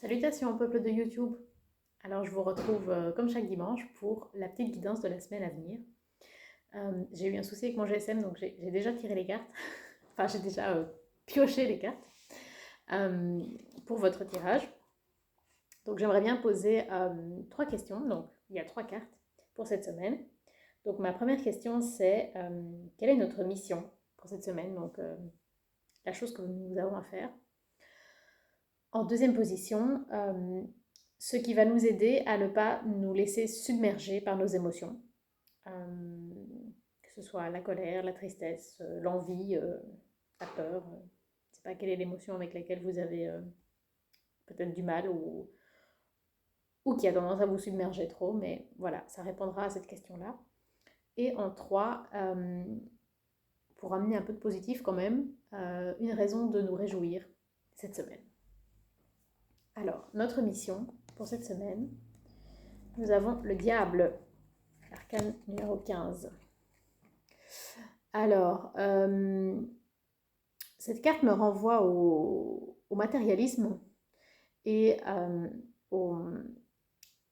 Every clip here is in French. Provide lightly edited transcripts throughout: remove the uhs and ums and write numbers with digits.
Salutations peuple de YouTube. Alors je vous retrouve comme chaque dimanche pour la petite guidance de la semaine à venir. J'ai eu un souci avec mon GSM donc j'ai déjà tiré les cartes. Enfin j'ai déjà pioché les cartes euh, pour votre tirage. Donc j'aimerais bien poser trois questions. Donc il y a trois cartes pour cette semaine. Donc ma première question c'est quelle est notre mission pour cette semaine? Donc la chose que nous avons à faire. En deuxième position, ce qui va nous aider à ne pas nous laisser submerger par nos émotions, euh, que ce soit la colère, la tristesse, l'envie, la peur. Je ne sais pas quelle est l'émotion avec laquelle vous avez peut-être du mal ou qui a tendance à vous submerger trop, mais voilà, ça répondra à cette question-là. Et en trois, pour amener un peu de positif quand même, une raison de nous réjouir cette semaine. Alors, notre mission pour cette semaine, nous avons le diable, arcane numéro 15. Alors, cette carte me renvoie au matérialisme et au,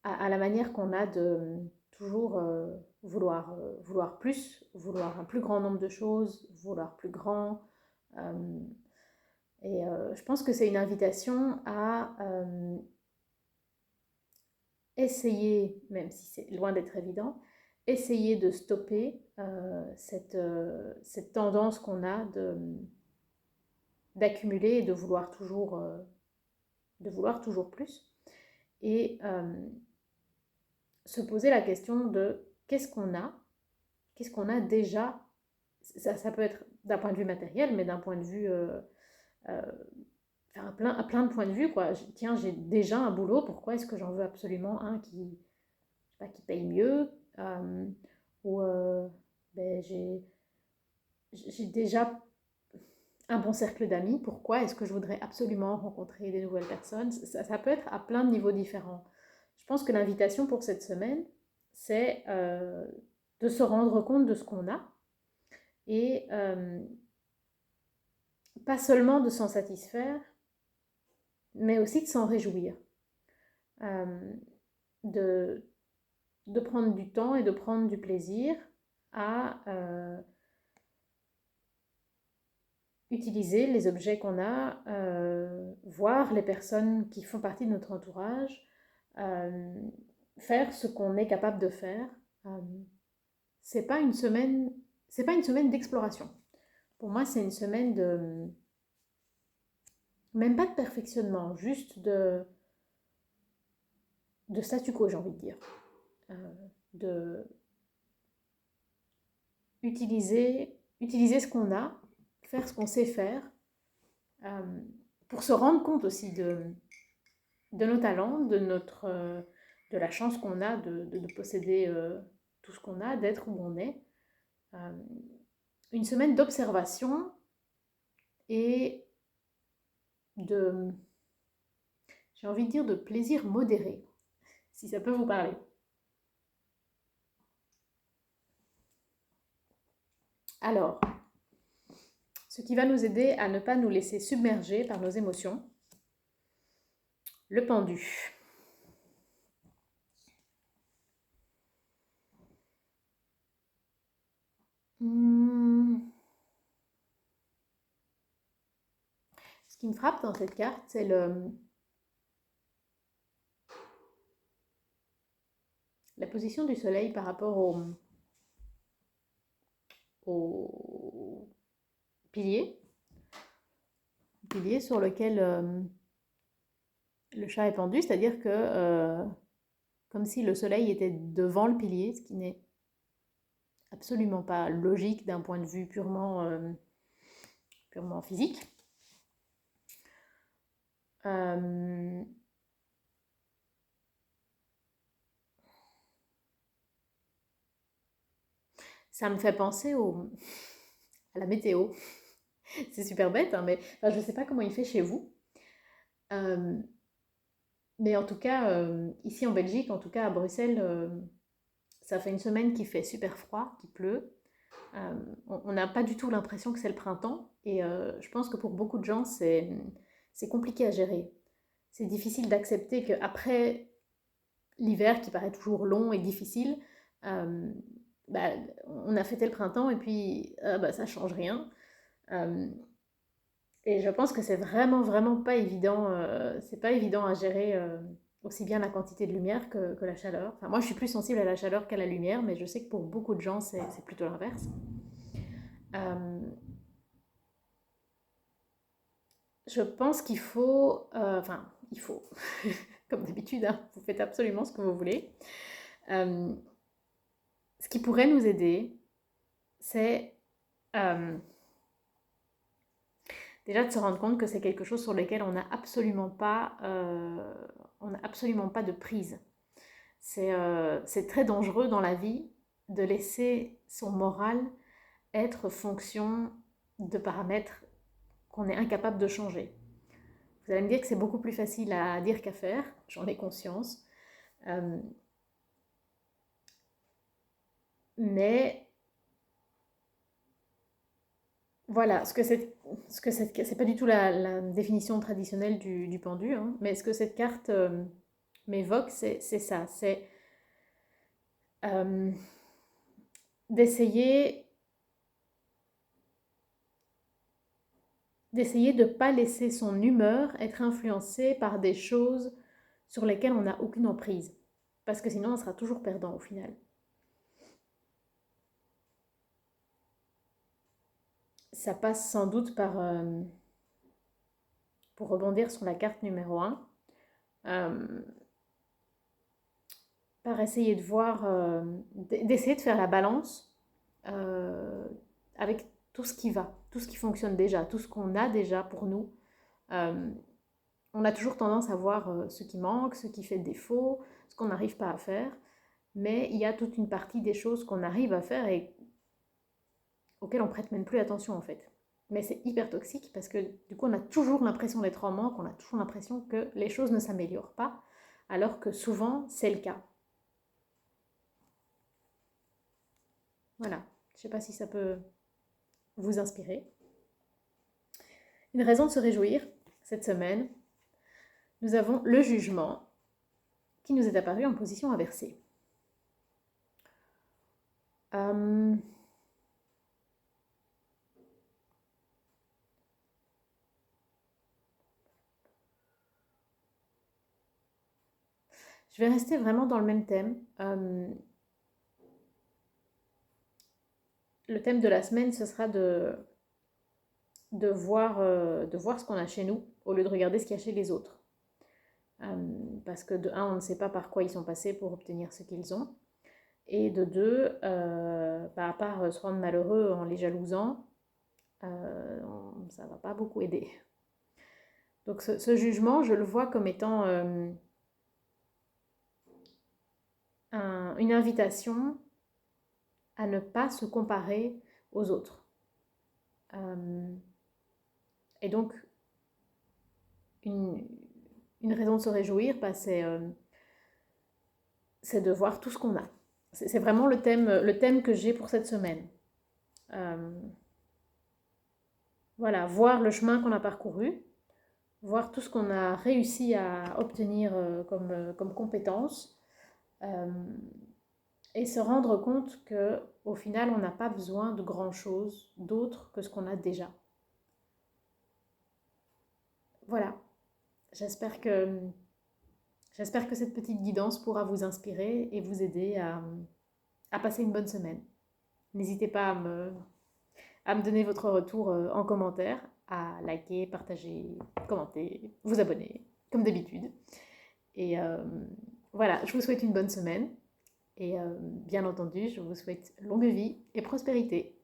à la manière qu'on a de toujours vouloir plus, vouloir un plus grand nombre de choses, vouloir plus grand. Euh, et je pense que c'est une invitation à essayer, même si c'est loin d'être évident, essayer de stopper cette tendance qu'on a d'accumuler et de vouloir toujours plus. Et se poser la question de qu'est-ce qu'on a déjà. Ça peut être d'un point de vue matériel, mais d'un point de vue euh, à plein de points de vue, quoi. Tiens, j'ai déjà un boulot, pourquoi est-ce que j'en veux absolument un qui paye mieux, ou ben, j'ai déjà un bon cercle d'amis, pourquoi est-ce que je voudrais absolument rencontrer des nouvelles personnes? Ça peut être à plein de niveaux différents. Je pense que l'invitation pour cette semaine, c'est de se rendre compte de ce qu'on a et pas seulement de s'en satisfaire, mais aussi de s'en réjouir. Euh, de, de prendre du temps et de prendre du plaisir à utiliser les objets qu'on a, voir les personnes qui font partie de notre entourage, euh, faire ce qu'on est capable de faire. Euh, c'est pas une semaine, c'est pas une semaine d'exploration. Pour moi, c'est une semaine de, même pas de perfectionnement, juste de statu quo, j'ai envie de dire. De utiliser ce qu'on a, faire ce qu'on sait faire, euh, pour se rendre compte aussi de nos talents, de la chance qu'on a de posséder tout ce qu'on a, d'être où on est. Euh, une semaine d'observation et de, j'ai envie de dire, de plaisir modéré, si ça peut vous parler. Alors, ce qui va nous aider à ne pas nous laisser submerger par nos émotions, le pendu. Hmm. Ce qui me frappe dans cette carte, c'est la position du soleil par rapport au pilier sur lequel le chat est pendu, c'est-à-dire que comme si le soleil était devant le pilier, ce qui n'est absolument pas logique d'un point de vue purement physique. Euh, ça me fait penser à la météo. C'est super bête, hein, mais enfin, je ne sais pas comment il fait chez vous. Euh, mais en tout cas, ici en Belgique, en tout cas à Bruxelles, ça fait une semaine qu'il fait super froid, qu'il pleut. On n'a pas du tout l'impression que c'est le printemps. Et je pense que pour beaucoup de gens, c'est compliqué à gérer. c'est difficile d'accepter qu'après l'hiver qui paraît toujours long et difficile, euh, bah, on a fêté le printemps et puis bah, ça change rien. Euh, et je pense que c'est vraiment, vraiment pas évident. C'est pas évident à gérer aussi bien la quantité de lumière que la chaleur. Enfin, moi, je suis plus sensible à la chaleur qu'à la lumière, mais je sais que pour beaucoup de gens, c'est plutôt l'inverse. Euh, je pense qu'il faut, enfin, il faut, comme d'habitude, hein, vous faites absolument ce que vous voulez. Euh, Ce qui pourrait nous aider, c'est euh, déjà de se rendre compte que c'est quelque chose sur lequel on n'a absolument pas de prise. C'est très dangereux dans la vie de laisser son moral être fonction de paramètres qu'on est incapable de changer. Vous allez me dire que c'est beaucoup plus facile à dire qu'à faire, j'en ai conscience. Euh, mais voilà, c'est pas du tout la définition traditionnelle du pendu, hein, mais ce que cette carte m'évoque, c'est ça, c'est euh, d'essayer d'essayer de ne pas laisser son humeur être influencée par des choses sur lesquelles on n'a aucune emprise. Parce que sinon, on sera toujours perdant au final. Ça passe sans doute pour rebondir sur la carte numéro un, euh, par essayer de voir, d'essayer de faire la balance euh, avec tout ce qui va, tout ce qui fonctionne déjà, tout ce qu'on a déjà pour nous. Euh, on a toujours tendance à voir ce qui manque, ce qui fait défaut, ce qu'on n'arrive pas à faire, mais il y a toute une partie des choses qu'on arrive à faire et auxquelles on prête même plus attention en fait. Mais c'est hyper toxique parce que du coup on a toujours l'impression d'être en manque, on a toujours l'impression que les choses ne s'améliorent pas, alors que souvent c'est le cas. Voilà, je ne sais pas si ça peut vous inspirer. Une raison de se réjouir cette semaine, nous avons le jugement qui nous est apparu en position inversée. Euh, je vais rester vraiment dans le même thème. Le thème de la semaine, ce sera de voir ce qu'on a chez nous au lieu de regarder ce qu'il y a chez les autres. Parce que de un, on ne sait pas par quoi ils sont passés pour obtenir ce qu'ils ont. Et de deux, bah, à part se rendre malheureux en les jalousant, ça ne va pas beaucoup aider. Donc ce jugement, je le vois comme étant une invitation à ne pas se comparer aux autres. Et donc, une, une raison de se réjouir, bah, c'est de voir tout ce qu'on a. C'est vraiment le thème que j'ai pour cette semaine. Euh, voilà, voir le chemin qu'on a parcouru, voir tout ce qu'on a réussi à obtenir comme compétences, euh, et se rendre compte que au final, on n'a pas besoin de grand-chose d'autre que ce qu'on a déjà. Voilà, j'espère que, j'espère que cette petite guidance pourra vous inspirer et vous aider à passer une bonne semaine. N'hésitez pas à me donner votre retour en commentaire, à liker, partager, commenter, vous abonner, comme d'habitude. Et voilà, je vous souhaite une bonne semaine. Et bien entendu, je vous souhaite longue vie et prospérité.